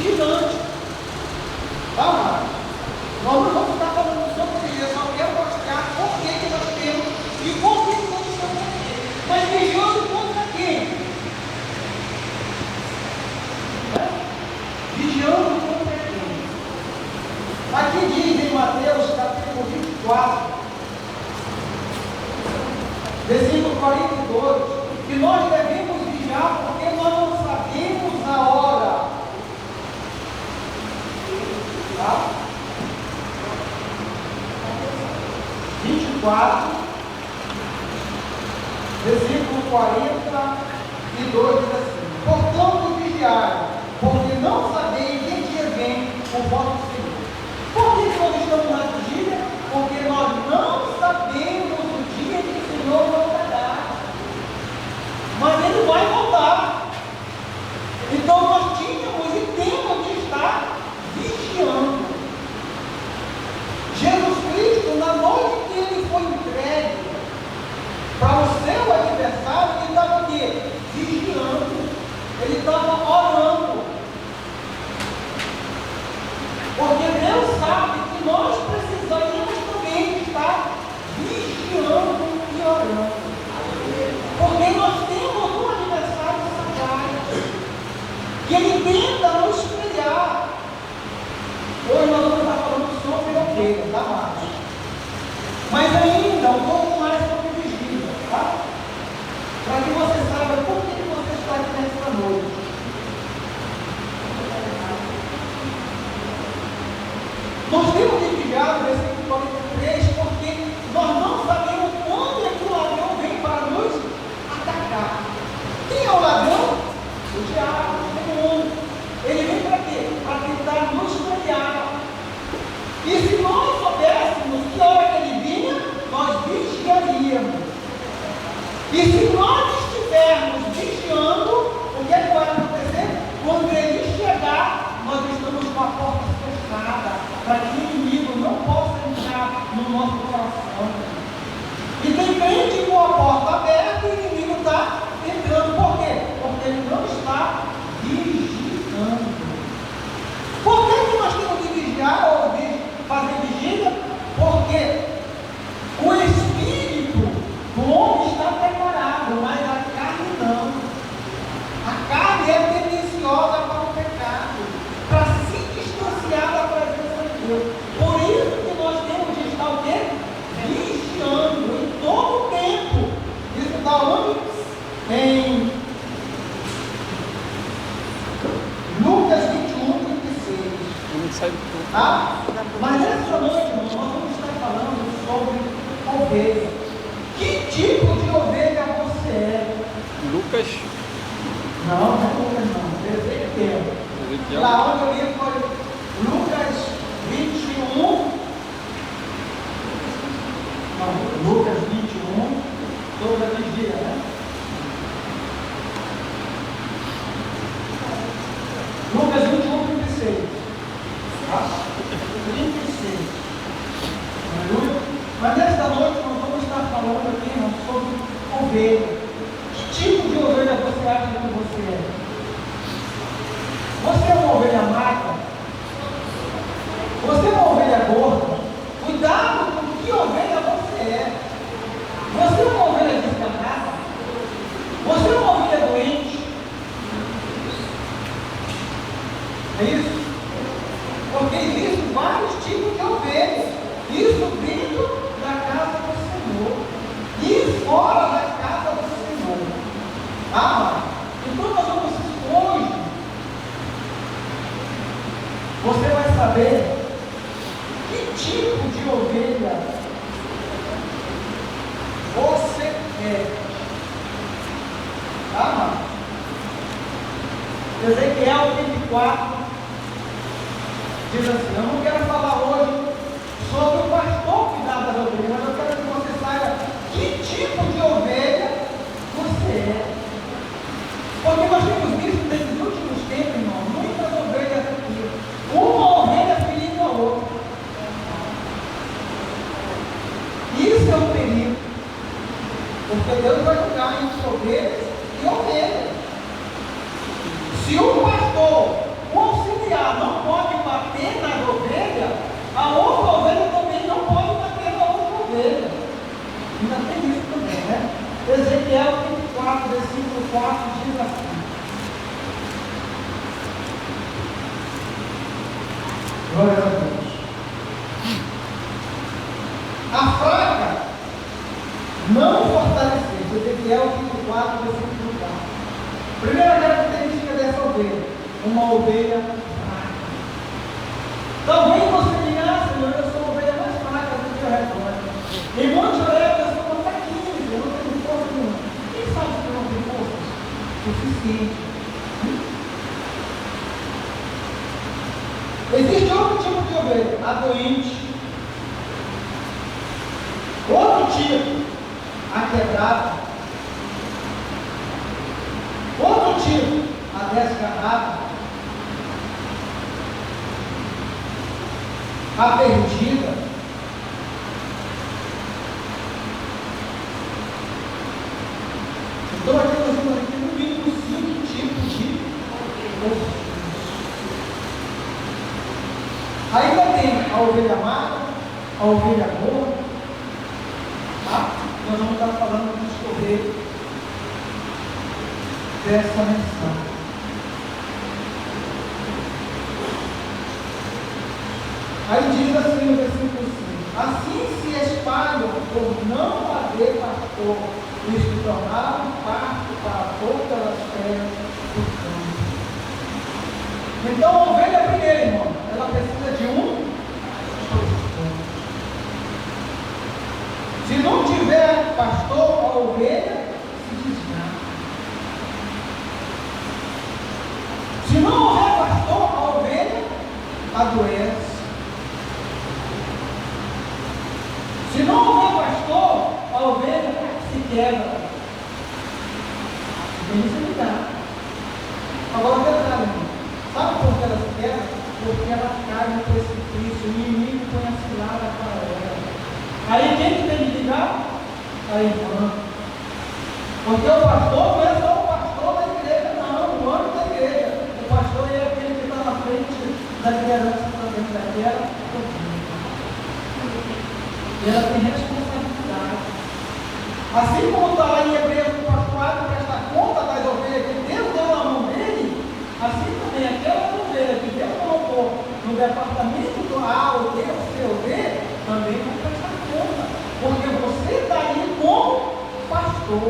vigilante. Tá? Nós não vamos estar falando sobre isso, eu só quero mostrar por que nós temos e por que nós estamos aqui. Mas vigiando contra quem? Vigiando contra quem? Aqui diz em Mateus capítulo 24, versículo 42, que nós devemos vigiar porque nós não sabemos a hora. Tá? 24, versículo 42 diz assim: portanto vigiai, porque não sabeis que dia vem o vosso Senhor. Por que nós estamos na vigília? Porque nós não sabemos o dia que o Senhor voltará. Mas Ele vai voltar. Então nós tínhamos e temos que estar vigiando. Jesus Cristo, na noite que Ele foi entregue para o seu adversário, Ele estava o quê? Vigiando. Ele estava orando. Porque Deus sabe que nós precisaríamos também estar vigiando e orando. Porque nós temos um adversário sagaz, que ele tenta nos espelhar. Hoje nós vamos estar falando sobre o que, tá, Marcos? Mas ainda um pouco mais sobre vigília, tá? Para que você saiba por que você está aqui nesta noite. Nós temos que vigiar no versículo 43, porque nós não sabemos quando é que o ladrão vem para nos atacar. Quem é o ladrão? O diabo, o demônio. Ele vem para quê? Para tentar nos falhar. E se nós soubéssemos que hora que ele vinha, nós vigiaríamos. E se nós estivermos vigiando, o que é que vai acontecer? Quando ele chegar, nós estamos com a porta fechada, para que o inimigo não possa entrar no nosso coração. E tem crente com a porta aberta e o inimigo está entrando. Por quê? Porque ele não está vigiando. Por que nós temos que vigiar ou fazer vigília? Porque o espírito do homem está preparado, mas a carne não. A carne é tendenciosa para o pecado, para se distanciar da presença de Deus. Por isso que nós temos de estar o quê? Vigiando em todo o tempo. Isso está onde? Em Lucas 21, 26. Ah, mas nessa noite, irmãos, nós vamos estar falando sobre ovelha. Que tipo de ovelha você é? Lucas? Não, não é Lucas não, Ezequiel. Lá onde eu li foi Lucas 21. Não, Lucas 21, sobre a vigília, né? Lucas 21, 36. Tá? 36. Aleluia. Mas nesta noite nós vamos estar falando aqui, irmão, sobre ovelha. Que tipo de ovelha você acha que você é? Você é uma ovelha magra? Você é uma ovelha gorda? Cuidado com que ovelha você é. Você é uma ovelha desgarrada? Você é uma ovelha doente? É isso? Porque existem vários tipos de ovelhas. Isso dentro da casa do Senhor e fora da casa do Senhor. Ah, então nós vamos hoje. Você vai saber que tipo de ovelha você é. Ah, Ezequiel 24 diz assim: eu não quero falar hoje sobre o pastor cuidar das ovelhas, mas eu quero que você saiba que tipo de ovelha você é. Porque nós temos visto nesses últimos tempos, irmão, muitas ovelhas aqui. Uma ovelha ferindo a outra. Isso é um perigo. Porque Deus vai julgar entre ovelhas e ovelhas. Se o pastor, o auxiliar, Glória a Deus. A fraca não fortalecer. Ezequiel 4, versículo 4. Primeira característica dessa ovelha: uma ovelha fraca. Talvez você diga: ah, Senhor, eu sou a ovelha mais fraca do teu rebanho. Em Monte Oreb eu sou uma fraquinha, eu não tenho força nenhuma. Quem sabe que eu não tenho força suficiente? Existe outro tipo de ovelha, a doente. Outro tipo, a quebrada. Outro tipo, a desgarrada. A perdida. Estou aqui no mínimo 5 tipos de ovelha. Ainda tem a ovelha amada, a ovelha boa. Tá? Nós vamos estar falando no discorrer dessa mensagem. Aí diz assim no versículo 5: assim se espalham por não haver pastor, e se tornaram pasto para todas as terras do campo. Então a ovelha primeiro, irmão, ela precisa de um pastor. Se não tiver pastor, a ovelha se desgasta. Se não houver pastor, a ovelha adoece. Se não houver pastor, a ovelha se quebra. Tem que se ligar. Agora, detalhe, irmão. Sabe por que ela se quebra? Porque ela cai no precipício, o inimigo põe a cilada para ela. Aí quem que tem que ligar? A irmã. Porque o pastor não é só o pastor da igreja, não, o homem da igreja. O pastor é aquele que está na frente da liderança também daquela. E ela tem responsabilidade. Assim como está lá em Hebreus, o pastor presta conta das ovelhas que Deus deu na mão dele, assim também aquela ovelha que Deus colocou no departamento do A, ou D, ou C, ou D, também vai prestar conta, porque você está aí como pastor.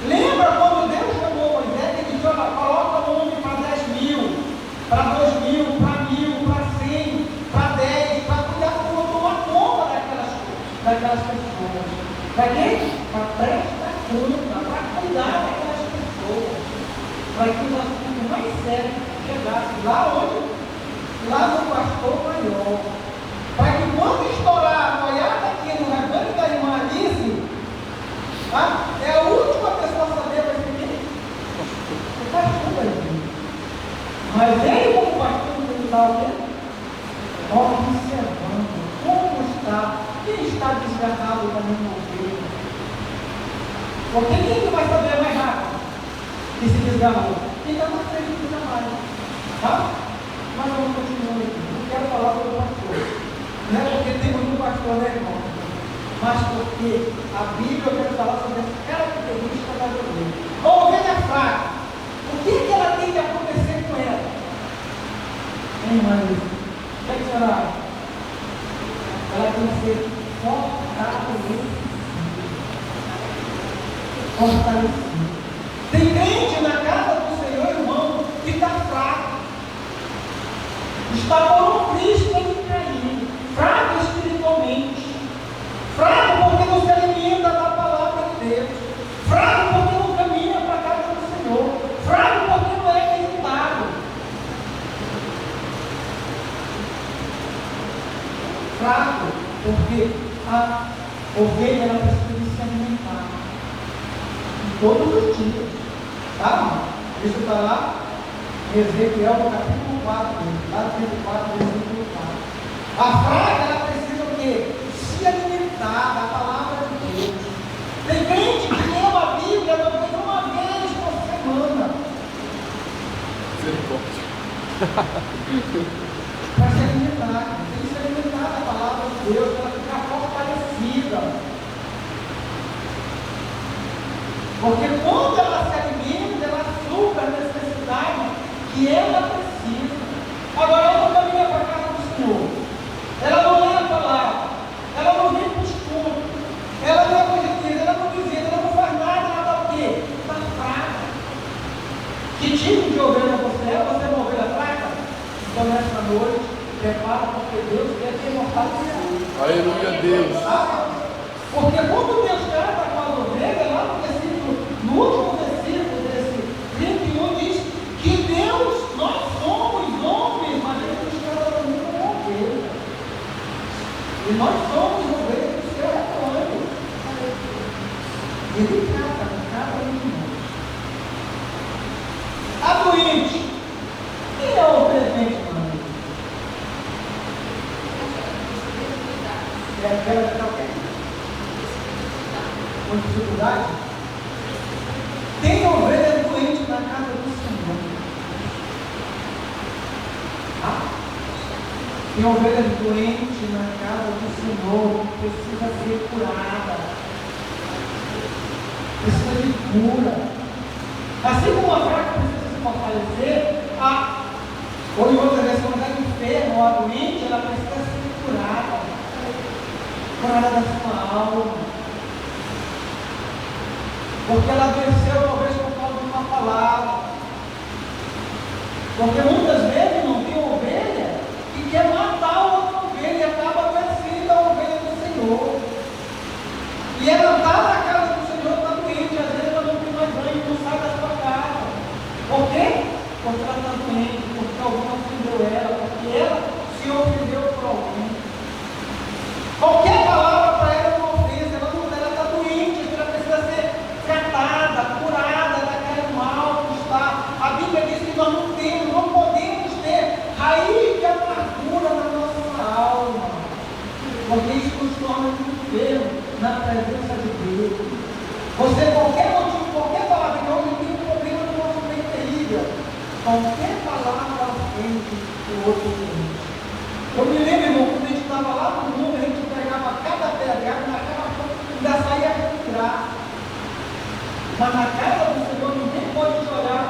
Lembra quando Deus chamou Moisés e disse: olha, coloca o homem para 10.000, para 2.000, para 1.000, para 100, para 10, para cuidar, tomar conta daquelas pessoas. Para quê? Para prestar conta, para cuidar daquelas pessoas, para que os assuntos mais sérios chegassem lá onde? Lá no pastor maior. Para que quando estourar a boiada aqui no rebanho da irmã Alice, tá? É a última pessoa a saber, vai ser quem? O pastor da igreja. Mas ele, como pastor, ele está o quê? Observando como está, quem está desgarrado da minha ovelha. Porque quem que vai saber mais rápido que se desgarrou? Quem está na frente do trabalho. Tá? Mas vamos continuar aqui. Não quero falar sobre o pastor. Não é porque tem muito pastor, né, irmão? Mas porque a Bíblia, eu quero falar sobre essa característica da ovelha. A ovelha fraca. O que ela tem que acontecer com ela? Hein, Maria? O que a senhora acha? Ela tem que ser fortalecida. Tem crente na casa do Senhor, irmão, que está fraco. Está por um Cristo em cair. Fraco espiritualmente. Fraco porque não se alimenta da palavra de Deus. Fraco porque não caminha para a casa do Senhor. Fraco porque não é visitado. Fraco porque a ovelha ela precisa de se alimentar todos os dias, tá? Isso está lá em Ezequiel, no capítulo 4, lá no capítulo 4, versículo 4. A fraca ela precisa o quê? Se alimentar da palavra de Deus. Tem crente que lê a Bíblia talvez uma vez por semana. Para se alimentar, tem que se alimentar da palavra de Deus, para ficar fortalecida. Porque quando ela se alimenta, ela supra a necessidade que ela precisa. Agora ela não caminha para a casa do Senhor. nessa noite, prepara porque Deus quer te imortalizar. Aleluia, Deus. Porque quando Deus trata com as ovelhas, lá no último versículo desse 31 diz que Deus, nós somos homens, mas Ele nos trata também como ovelha. E nós somos ovelhas do seu rebanho. Ele trata com cada um de nós. A doente, quem é o presente, mano? É aquela que está o quê? Com dificuldade? Tem ovelha doente na casa do Senhor. Tem ovelha doente na casa do Senhor, precisa ser curada. Precisa de cura. Assim como a fraca precisa se fortalecer, ou em outra versão, a enferma ou a doente, ela precisa ser curada. Curada da sua alma. Porque ela venceu talvez por causa de uma palavra. Porque muitas vezes não tem ovelha que quer matar a outra ovelha e acaba vencendo a ovelha do Senhor. E ela está na casa do Senhor, está doente, às vezes ela não tem mais banho, não sai da sua casa. Por quê? Porque ela está doente, porque alguém ofendeu ela, porque ela se ofendeu por alguém. Qualquer palavra para ela é uma ofensa, ela está doente, ela precisa ser tratada, curada daquele mal que está. A Bíblia diz que nós não podemos ter raiz de amargura na nossa alma, porque isso nos torna enfermos na presença de Deus. Você, qualquer motivo, qualquer palavra, que hoje tem um problema no nosso meio terrível, qualquer palavra ofende o outro crente. Eu me lembro, irmão, quando a gente estava lá no mundo, a gente pegava cada pedrada, naquela coisa, ainda saía com graça. Mas na casa do Senhor ninguém pode chorar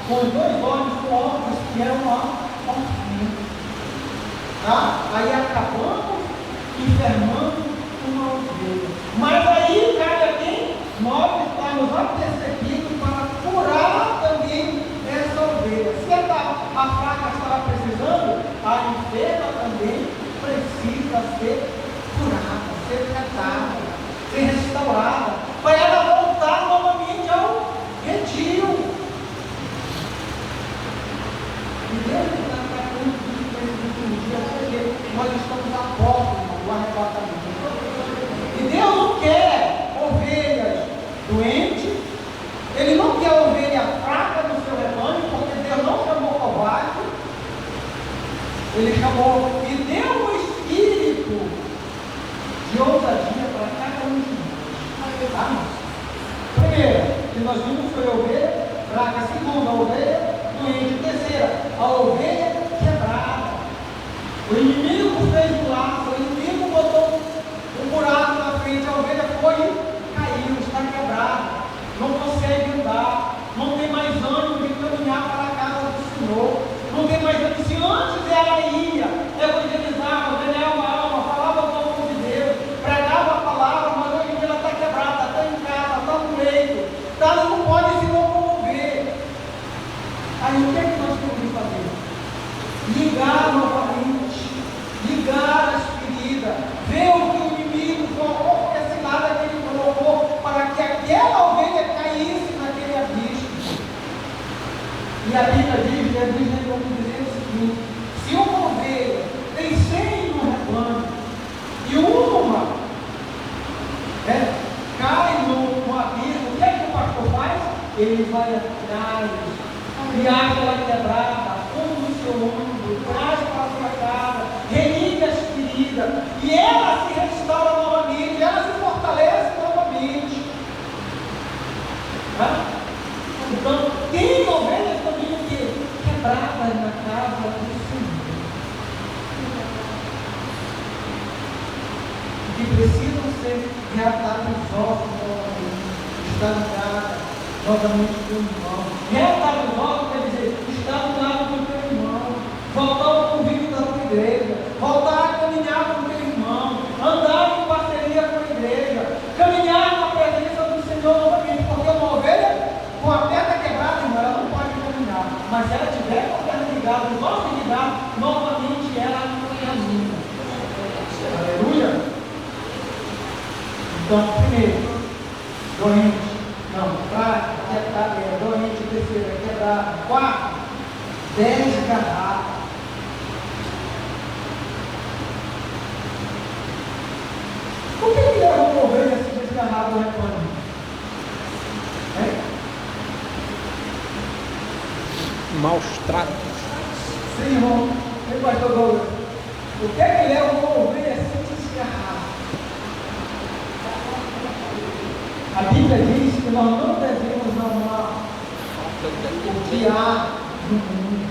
com os dois olhos com obras que eram ofensas. Aí acabamos enfermando uma ovelha. Mas aí cabe a quem? Nós estamos apercebidos para curar também essa ovelha. Se a fraca estava precisando, a enferma também precisa ser curada, ser tratada, ser restaurada, para ela voltar novamente ao redil. E Deus está tratando disso nesse último dia, porque nós estamos à porta do arrebatamento. E Deus não quer ovelhas doentes, Ele não quer ovelha fraca no seu rebanho, porque Deus não chamou covarde, Ele chamou e deu um espírito de ousadia para cada um de nós. Primeiro, que nós vimos foi a ovelha fraca, segunda, a ovelha doente, terceira, a ovelha quebrada. O inimigo fez um laço, o inimigo botou um buraco na frente, a ovelha foi e caiu, está quebrada, não consegue andar, não tem mais ânimo de caminhar para a casa do Senhor, não tem mais ânimo. Se antes ela ia, evangelizava, ganhava a alma, falava o povo de Deus, pregava a palavra, mas hoje em dia ela está quebrada, está em casa, está no leito, não pode se locomover. Aí o que é que nós temos que fazer? Ligar novamente, ligar as feridas, ver o que o inimigo colocou, esse lado que ele colocou, para que aquela ovelha caísse naquele abismo. E a Bíblia diz, Jesus lembrou de dizer o seguinte: se uma ovelha tem 100 no rebanho e uma cai no abismo, o que é que o pastor faz? Ele vai atrás e acha ela quebrada, como o seu ombro, traz para a sua casa, religa as feridas, e ela se restaura novamente, ela se fortalece novamente. Então, tem ovelhas também quebradas na casa do Senhor, que precisam ser reatados os ossos novamente, estar ligada novamente com o irmão. Reatar os ossos quer dizer estar do lado do teu irmão, voltar ao convívio da tua igreja, voltar a caminhar com o teu irmão, andar em parceria com a igreja, caminhar na presença do Senhor novamente, porque uma ovelha com a perna quebrada, irmão, ela não pode caminhar, mas se ela tiver com a perna ligada, os ossos ligados, Então, primeiro, doente, não, fraco, doente, terceiro, quebrado, quarto, desgarrado. Por que leva uma ovelha assim desgarrada no rebanho? Maus tratos. Sim, irmão. Ei, pastor Douglas. O que leva uma ovelha assim desgarrada? A Bíblia diz que nós não devemos amar o que há no mundo.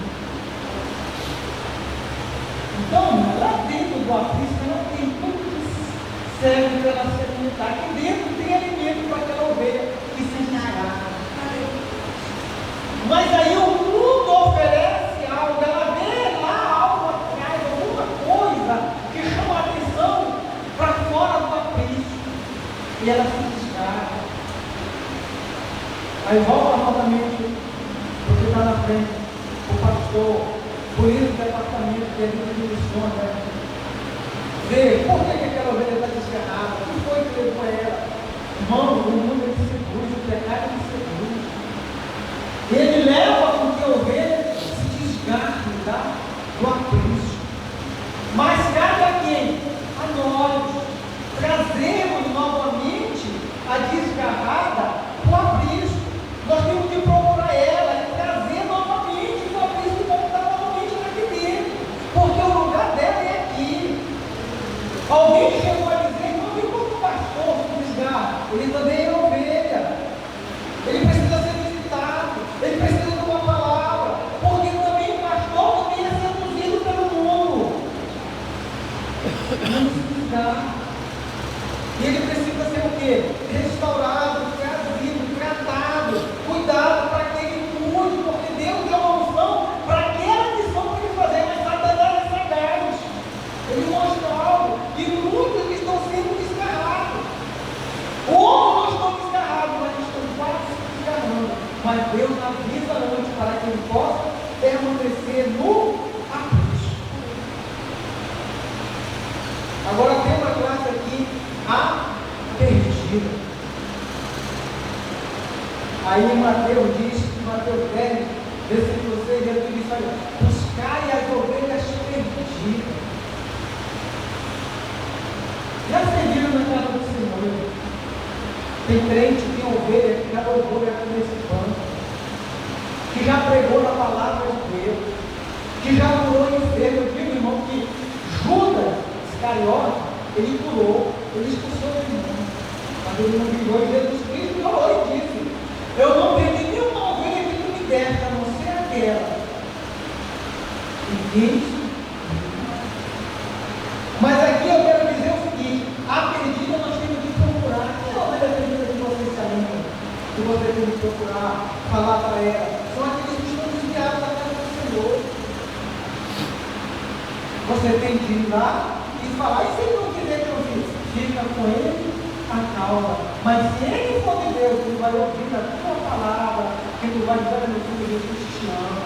Então, lá dentro do aprisco, ela tem tudo que serve para ela se alimentar. Aqui dentro tem alimento para aquela ovelha que se desgarra. Mas aí o mundo oferece algo, ela vê lá algo atrás, alguma coisa que chama a atenção para fora do aprisco. E ela se desgarra. Aí volta novamente, porque está na frente, o pastor, por isso o departamento que é de missões, né? Vê, por que aquela ovelha está desgarrada? O que foi que levou ela? Irmão, o mundo ele seduz, o pecado ele seduz. Ele leva com que a ovelha se desgarre, tá? Do aprisco. Mas cabe a quem? A nós. Trazemos novamente a desgarrada para o aprisco. Nós temos que procurar ela e trazer novamente o aprisco para estar novamente aqui dentro. Porque o lugar dela é aqui. Alguém chegou a dizer, não viu como o pastor se desgarra? Ele também é ovelha. Ele precisa ser visitado. Ele precisa de uma palavra. Porque também o pastor também é seduzido pelo mundo. Não se desgarra. E ele precisa ser o quê? Restaurado, trazido, tratado, cuidado para que ele cuide, porque Deus deu uma unção para aquela missão para ele fazer, mas Satanás é sagaz. Ele mostra algo e muitos estão sendo desgarrados. Ou não estão desgarrados, mas estão quase se desgarrando. Mas Deus avisa antes para que ele possa permanecer no aprisco. Agora tem uma classe aqui, a perdida. Aí Mateus diz, Mateus 10, versículo 6, ele diz: olha, buscai as ovelhas perdidas. Já serviram na casa do Senhor. Tem crente, tem ovelha, que já louvou aqui nesse banco, que já pregou na palavra de Deus, que já curou enfermo. Eu digo, irmão, que Judas Iscariote, ele curou, ele expulsou o demônio, mas ele não vingou. Jesus Cristo falou e disse: eu não perdi nenhuma ovelha que tu me deste, a não ser aquela. E diz, mas aqui eu quero dizer o seguinte: a perdida nós temos que procurar. Quem é a ovelha perdida que você se alimenta? Que você tem que procurar, falar para ela. São aqueles que estão desviados da casa do Senhor. Você tem que ir lá e falar. E se ele não quiser te ouvir, fica com ele a causa. Mas se ele for de Deus, ele vai ouvir a tua palavra, que tu vai dizer: meu filho, Jesus te ama.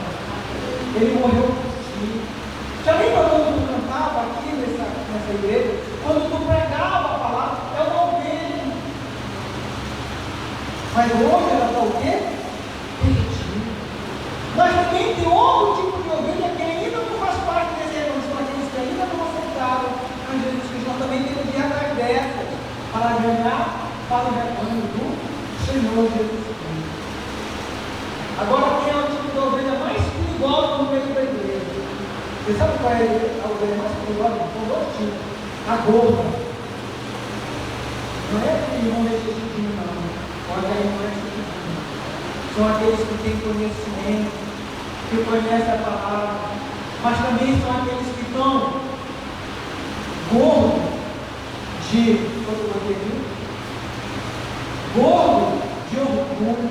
Ele morreu por ti. Já lembra quando tu cantava aqui nessa igreja? Quando tu pregava a palavra, é uma ovelha. Mas hoje ela está o quê? Perdida. Mas também tem outro tipo de ovelha que ainda não faz parte desse rebanho, são aqueles que ainda não aceitaram a Jesus Cristo. Nós também temos que ir atrás dessa para ganhar para o rebanho do Senhor Jesus Cristo. Agora quem é o tipo de ovelha mais perigosa no meio da igreja? Você sabe qual é a ovelha mais perigosa? São dois tipos. A gorda. Não é aquele irmão restritivo, não. Olha aí, não é restritivo. São aqueles que têm conhecimento, que conhecem a palavra. Mas também são aqueles que estão gordos de gordo de orgulho,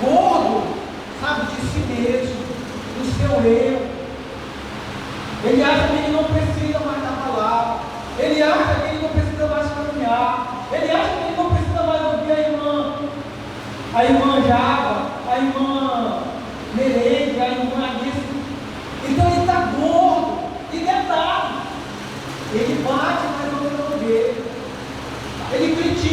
gordo, sabe, de si mesmo, do seu eu. Ele acha que ele não precisa mais da palavra, ele acha que ele não precisa mais caminhar, ele acha que ele não precisa mais ouvir a irmã Java, a irmã Nereide, a irmã Alice. Então ele está gordo, e detalhe, ele bate, mas não vê. Ele critica.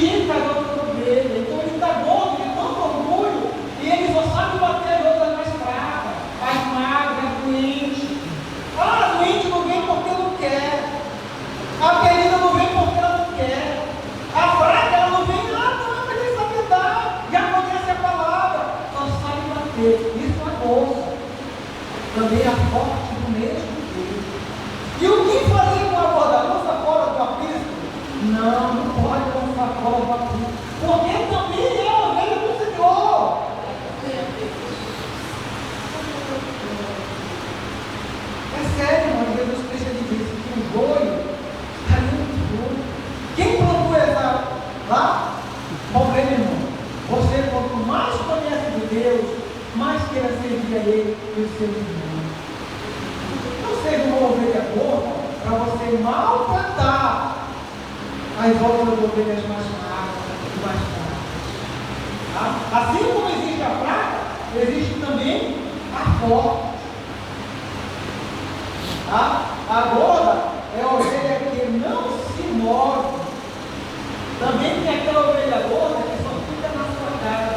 você maltratar as outras ovelhas mais fracas e mais fracas. Tá? Assim como existe a fraca, existe também a forte. Tá? A gorda é a ovelha que não se move. Também tem aquela ovelha gorda que só fica na sua casa.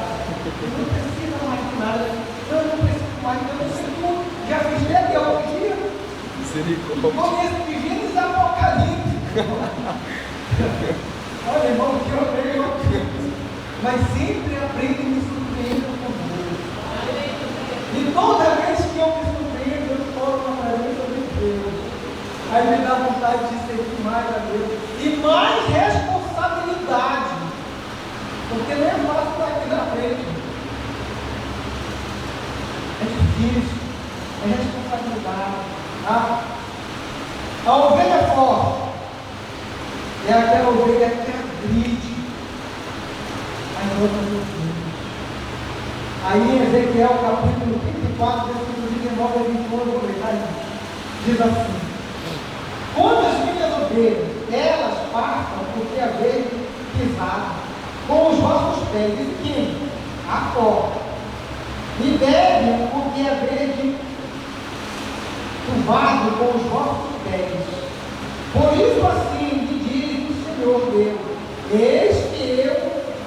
Não precisa mais de nada. Eu não preciso mais, eu não sei como. Já fiz até algum dia. Começo de Gênesis e Apocalipse. Olha, irmão, que ovelha. Mas sempre aprendo e me surpreendo com Deus. E toda vez que eu me surpreendo, eu estou na presença de Deus. Aí me dá vontade de servir mais a Deus. E mais responsabilidade. Porque não é fácil estar aqui na frente. É difícil. É responsabilidade. Tá? A ovelha forte é aquela ovelha que agride as outras ovelhas. Aí em Ezequiel capítulo 34, versículo 19 a 21, eu vou ler aí. Diz assim: quando as minhas ovelhas, elas passam porque a vez pisada com os vossos pés, e quem? A porta. E bebem porque a vez curvado com os vossos pés. Por isso assim me diz o Senhor Deus: eis que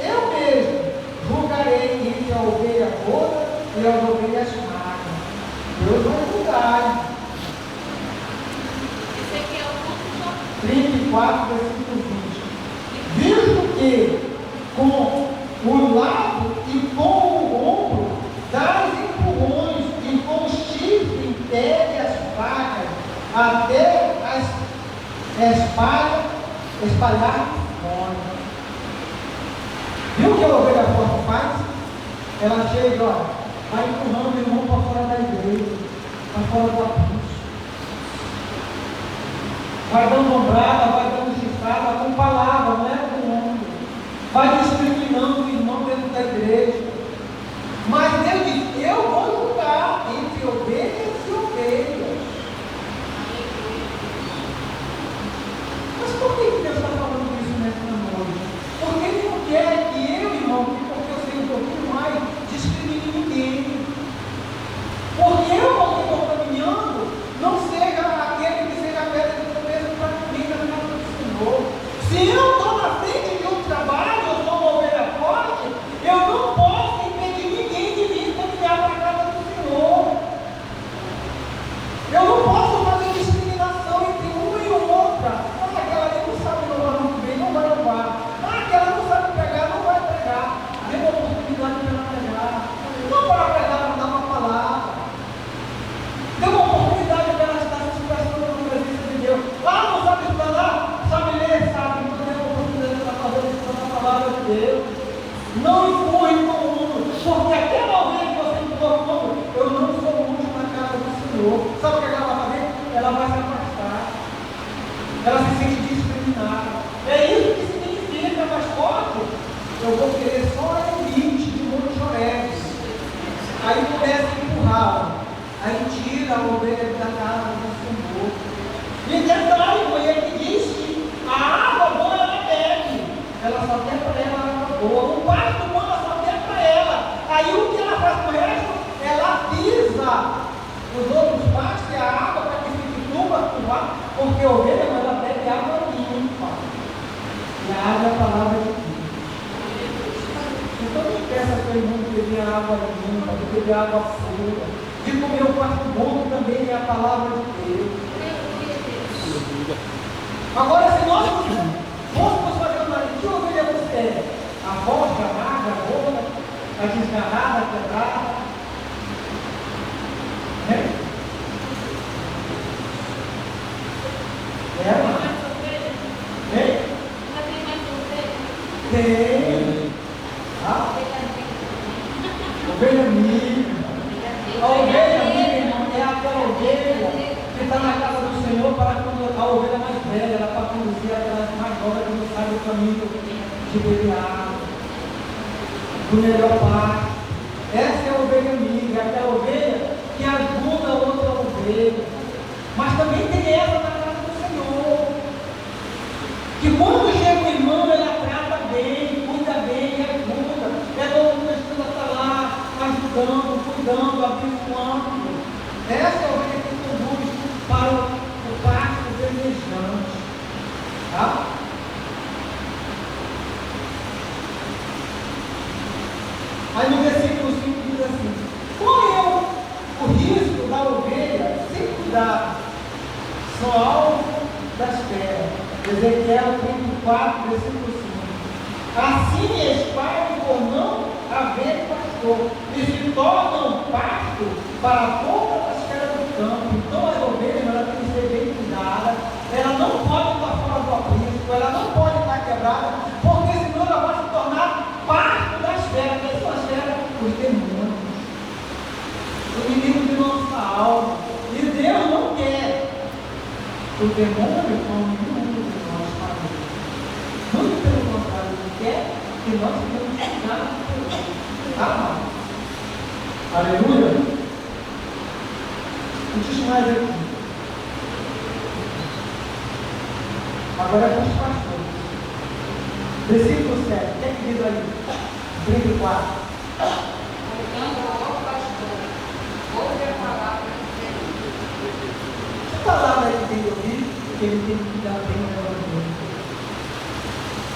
eu mesmo julgarei entre a ovelha gorda e as ovelhas magras. Deus vai julgar. Esse aqui é o 34, versículo 20. Visto que com o lado e com o ombro das empurrões e com o chifre impede as facas até espalhar fome. Viu o que a ovelha forte faz? Ela chega, olha, vai empurrando o irmão para fora da igreja, para fora do aprisco. Vai dando ombrada, vai dando chifrada, com palavra, não é com ombro. Vai discriminando o irmão dentro da igreja. Mas Deus diz: eu vou julgar entre ovelhas e ovelhas. Mas por que Deus está falando isso nessa noite? Porque Ele não quer que eu, irmão, porque eu sei um pouquinho mais, discrimine ninguém. Porque eu, quando estou caminhando, não seja aquele que seja pedra de tropeço para mim na casa do Senhor. Se eu estou na frente de um trabalho, eu sou uma ovelha forte, eu não posso impedir ninguém de vir caminhar para a casa do Senhor. Eu não posso fazer discriminação entre uma e outra. Ah, aquela ali não sabe louvar muito bem, não vai louvar. Ah, aquela não sabe pregar, não vai pregar. Dê uma oportunidade para ela pregar. Não para pregar, para dar uma palavra. Dê uma oportunidade para ela estar se expressando na presença de Deus. Ah, não sabe estudar? Sabe ler? Sabe. Então dê uma oportunidade para fazer isso na palavra de Deus. Não empurre com o mundo, porque aquela ovelha que você empurra com o mundo, eu não sou útil na casa do Senhor. Sabe o que ela vai fazer? Ela vai se afastar. Ela se sente discriminada. É isso que significa, mais forte. Eu vou querer só a elite de Monte Joré. Aí começa a empurrar. Aí tira a ovelha da casa do Senhor. E detalhe, foi ele que diz que a água boa ela bebe. Ela só quer para ela a água boa. O pasto bom ela só quer para ela. Aí o que ela faz com o resto? Ela pisa os outros pastos e a água para que fique turva, porque a ovelha, ela bebe água limpa. E a água é a palavra de Deus. Então não peça para o irmão de beber água limpa, de beber água pura, de comer o pasto bom, que também é a palavra de Deus. Agora, se nós fôssemos fazer uma análise, que ovelha você é? A rocha, a magra, a gorda, a desgarrada, a quebrada? Tem. Ovelha amiga. A ovelha amiga, irmão, é aquela ovelha que está na casa do Senhor para quando a ovelha mais velha, ela para conduzir aquela mais nova que não sabe o caminho de beber água, do melhor pasto. Essa é a ovelha amiga, é aquela ovelha que ajuda a outra ovelha. Mas também tem essa na casa do Senhor. Tá? Aí no versículo 5 diz assim: qual é o risco da ovelha sem cuidado? Só alvo das feras. Ezequiel 34, versículo 5. Assim espalham por não haver pastor, e se tornam pasto para todas as feras do campo. Então a ovelha ela tem que ser bem cuidada, ela não pode estar fora do aprisco, ela não pode estar quebrada, porque senão ela vai se tornar pasto das feras. Quem são as feras? Os demônios, o inimigo de nossa alma. E Deus não quer o demônio como inimigo de nós família. Muito pelo contrário, Ele quer que nós tenhamos cuidado com Deus. Tá? Aleluia. Deixa mais aqui. Agora é com os pastores. Versículo 7. O que é que diz aí? 34. Voltando ao pastor, ouve a palavra do Senhor. Que palavra é que tem que ouvir? Porque ele tem que cuidar bem da ovelha.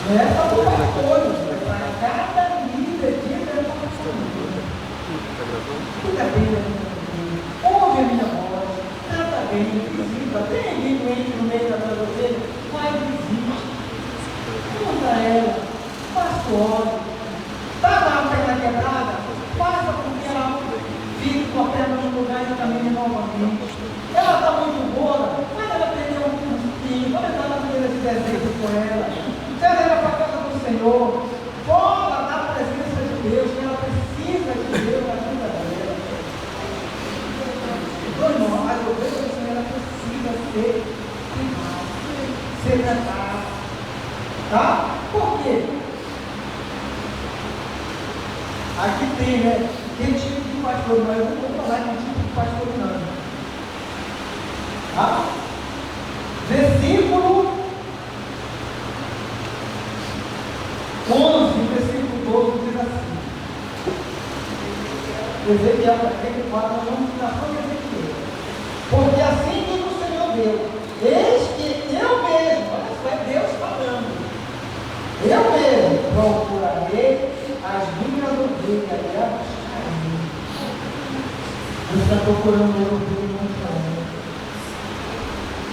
Não é só para o pastor, é para cada líder de departamento. Cuida bem da minha ovelha. Ouve a minha voz. Trata bem, visita. Tem alguém doente no meio da tua ovelha? Vai e visita. Conta ela. Faça o óleo. Está com a perna quebrada? Faça com que ela fique com a perna no lugar e caminhe novamente. Ela está muito boa, mas ela perdeu um pouquinho. Vamos entrar na primeira de dezembro com ela. Traz ela para a casa do Senhor. Fora da presença de Deus, que ela precisa de Deus na vida dela. Então, irmão, a ovelha do Senhor ela precisa ser cuidada, ser tratada. Tá? Por quê? Aqui tem, né? Tem tipo de pastor, mas eu não vou falar de tipo de pastor, não. Tá? Versículo 11, versículo 12 diz assim. Ezequiel 34, a notificação de Ezequiel. Porque assim diz o Senhor Deus: eis que eu mesmo, olha só, é Deus falando, eu mesmo procurarei as minhas ovelhas e as buscarei. Você está procurando as ovelhas e não está.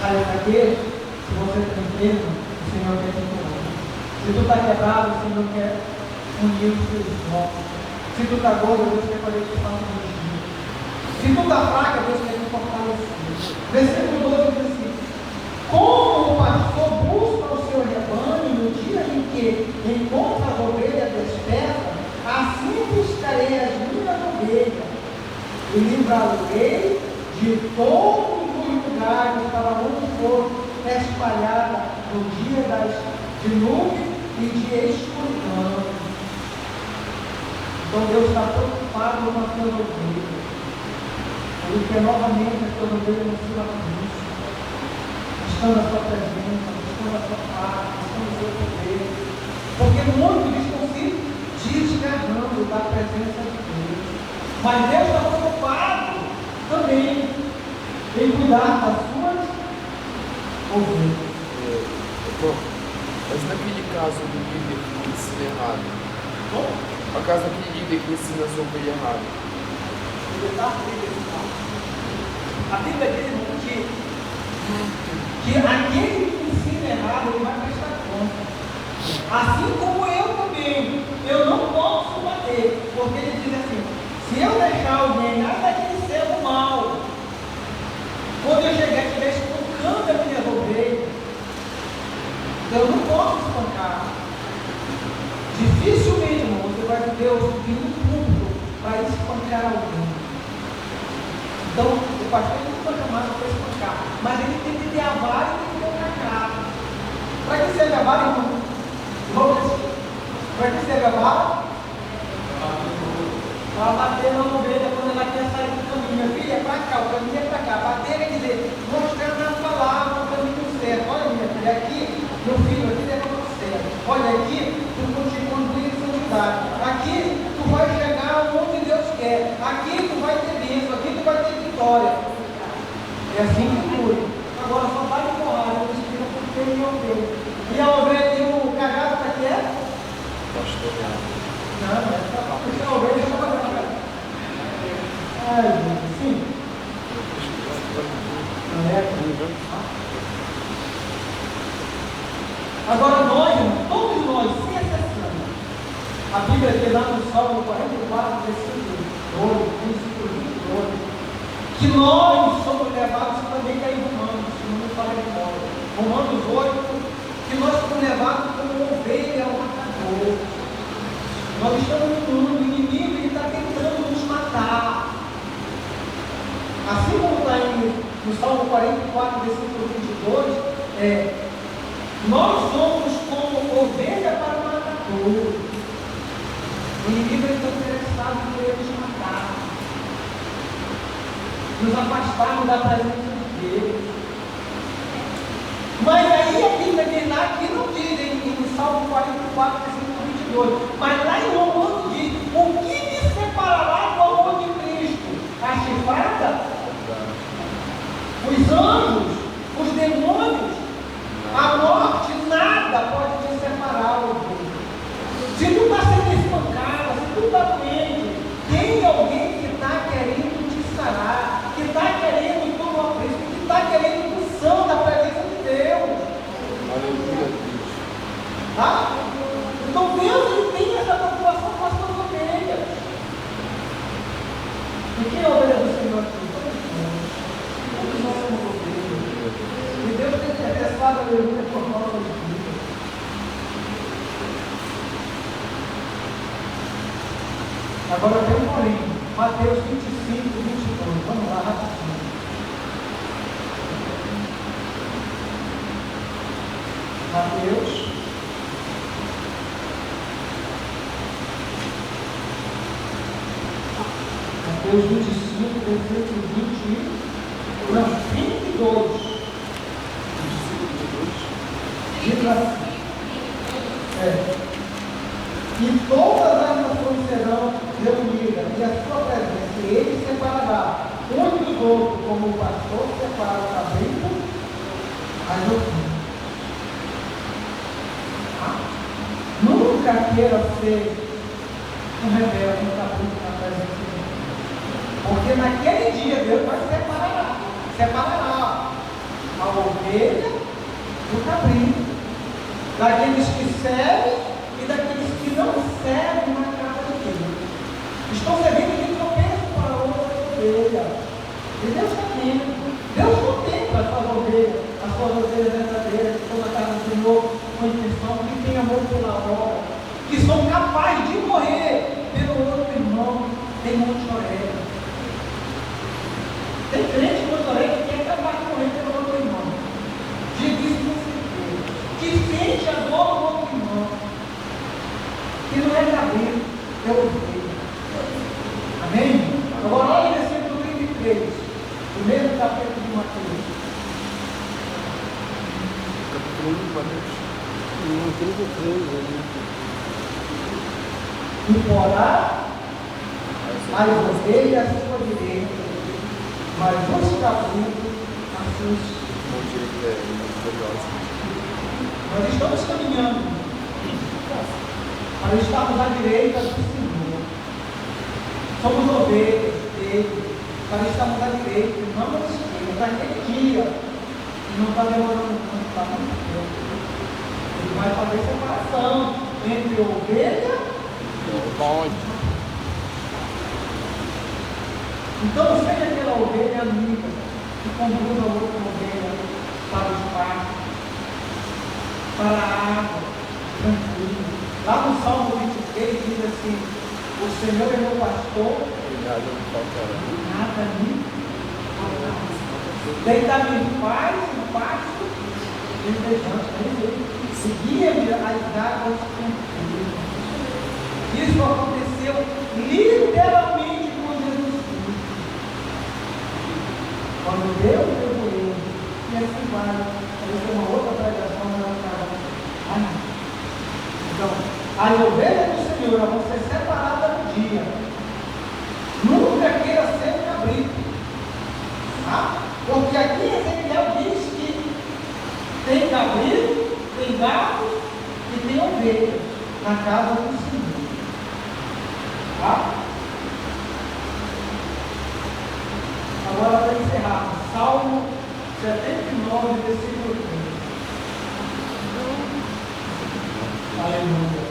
Sabe para quê? Se você está enfermo, o Senhor quer te curar. Se tu está quebrado, o Senhor quer unir os teus ossos. Se tu está gordo, Deus quer fazer te fortalecer. Se tu está fraca, Deus quer te fortalecer. Versículo 12 diz assim: como o pastor busca o seu rebanho no dia em que encontra as ovelhas dispersas, assim buscarei as minhas ovelhas e livrá-lo-ei de todos os lugares para onde for espalhada no dia das dilúvio e de escuridão. Então Deus está preocupado com as suas ovelhas. Ele quer novamente as suas ovelhas no seu aprisco, buscando a sua presença, buscando a sua paz, buscando o seu poder. Porque muitos estão se desgarrando da presença de Deus. Mas Deus está preocupado também em cuidar das suas ovelhas. Bom, mas naquele caso do líder que ensina errado, a casa daquele líder que ensina sobre ele errado. A Bíblia diz que aquele que ensina errado, ele vai prestar conta. Assim como eu também, eu não posso bater, porque ele diz assim: se eu deixar alguém, nada que ser o mal, quando eu chegar e estiver espancando a minha ovelha, eu não posso espancar. Dificilmente, irmão, você vai ver o subir no público para espancar alguém. Então, o pastor não espanca mais para espancar, mas ele tem que ter a vara e tem que ter o cacado. Para que serve a vara, irmão? Para que serve a vara? Para bater na ovelha quando ela quer sair do caminho. Minha filha, é para cá, o caminho é para cá. Bater quer dizer, mostrar na palavra o caminho certo. Olha, minha filha, aqui, meu filho, aqui é para você. Olha, aqui, tu conduz em santidade. Aqui, tu vai chegar onde Deus quer. Aqui, tu vai ter bênção. Aqui, tu vai ter vitória. É assim que flui. Agora, só vai empurrar, eu explico porque ele é ovelha. pastorear. Não, é para puxar a ovelha para pagar. Sim. Agora nós, todos nós, sem exceção, a Bíblia diz lá no Salmo 44, versículo 12, 22, que nós somos levados também que é em Romanos, se não me falha de memória. Romanos 8, que nós somos levados como ovelha ao matador. Nós estamos no mundo, o inimigo ele está tentando nos matar. Assim como está no Salmo 44, versículo 22, nós somos como ovelha para o matador. O inimigo está interessado em querer nos matar, nos afastarmos da presença de Deus. Mas aí a Bíblia diz lá, que não diz em Salmo 44, versículo 22, mas lá em Romanos diz: o que me separará do amor de Cristo? A chifrada? Os anjos? Os demônios? A morte? Nada pode te separar, meu Deus. Se tu está sendo espancada, se tu está doente, tem alguém que está querendo te sarar, que está querendo todo o apreço, que está querendo unção da presença de Deus. Aleluia, Deus. Tá? Então Deus ele tem essa preocupação com as suas ovelhas. E quem é a ovelha do Senhor aqui? Todos nós somos ovelhas. E Deus tem interessado a aleluia por nossas vidas. Agora tem um porém. Mateus 25, 22. Vamos lá, rapidinho. Mateus 25, versículo 22. Diz assim: e todas as nações serão reunidas, e a sua presença, e ele separará uns dos outros, como o pastor separa o cabrito as ovelhas. Nunca queira ser um rebelde, um cabrito na presença de Deus. Porque naquele dia Deus vai separará a ovelha do cabrito, daqueles que servem e daqueles que não servem na casa de Deus. Estão servindo de tropeço para outra ovelha. E Deus está vendo. Deus contempla as suas ovelhas verdadeiras, que estão na casa do Senhor com intenção, que têm amor pela obra, que são capazes de morrer pelo outro irmão em Monte Oré. Tem crente em Monte Oré que é capaz de morrer pelo outro irmão. Diz isso com certeza. Que sente a dor do outro irmão. Que não é cabrito, é ovelha. Amém? Agora olha o versículo 33, o mesmo capítulo de Mateus. Capítulo 1 de Mateus. E porá as ovelhas à sua direita, mas os cabritos à sua esquerda. Nós estamos caminhando para estarmos à direita do Senhor. Somos ovelhas dele, para estarmos à direita, não à esquerda, naquele dia. E não está demorando muito, está muito tempo. Ele vai fazer separação entre ovelha e bode. Então seja aquela ovelha amiga que conduz a outra ovelha para o espaço, para a água, tranquilo. Lá no Salmo 23 diz assim: o Senhor é meu pastor, nada me faltará. Deitar-me em paz, no pasto, desejante, seguia-me as águas tranquilas. Isso aconteceu literalmente com Jesus Cristo. Quando Deus levou ele, e assim vai, fazer uma outra pregação na casa. Então, as ovelhas do Senhor vão ser separadas no dia. Nunca queira ser um cabrito. Tá? Porque aqui Ezequiel diz que tem cabrito, tem gato e tem ovelha. na casa do Senhor. Tá? Agora, para encerrar, Salmo 79, versículo 3. Aleluia.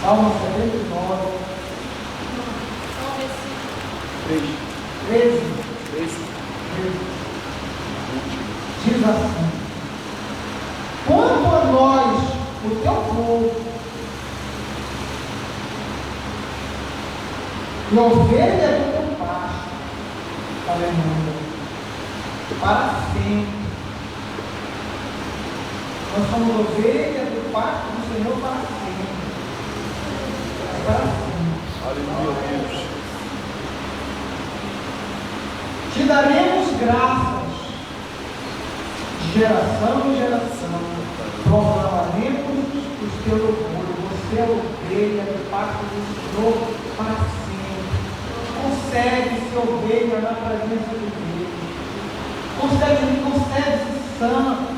Salmo 79, 13. Diz assim: quanto a nós, o teu povo, e ovelha do teu pasto, aleluia, para sempre. Nós somos ovelha do pasto do Senhor para sempre. Para sempre. Aleluia, Deus. Te daremos graças de geração em geração, proclamaremos os teus louvores. Você é ovelha do pacto do Senhor para sempre. Concede-se ovelha na presença de Deus. Concede-se sã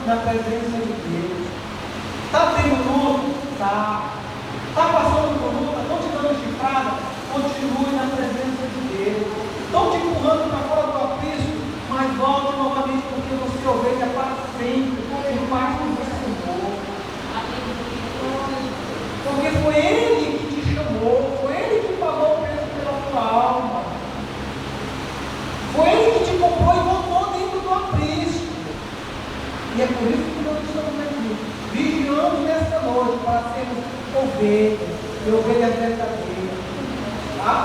na presença de Deus. Está tendo luto? Está. Está passando por luta? Estão te dando chifrada? Continue na presença de Deus. Estão te empurrando para fora do aprisco, mas volte novamente, porque você é ovelha para sempre, no pacto do Senhor. Porque foi Ele que te chamou, foi Ele que pagou o preço pela tua alma. Foi Ele que te comprou e botou dentro do aprisco. E é por isso que nós estamos aqui, vigiando nesta noite, para sermos ovelhas, e ovelhas verdadeiras. Tá?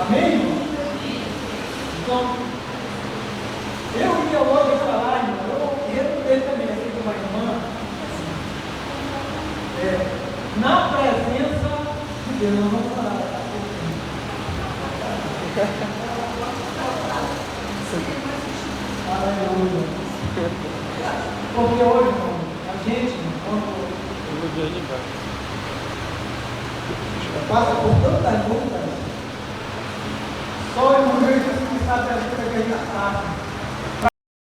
Amém, irmão? Então, eu ia hoje falar, irmão, eu recomendei também aqui de uma irmã, na presença de Deus, nós vamos falar daqui a pouquinho. Aleluia. Porque hoje, irmão, a gente, quando passa por tantas lutas, só o irmão Jesus que sabe a luta que a gente passa.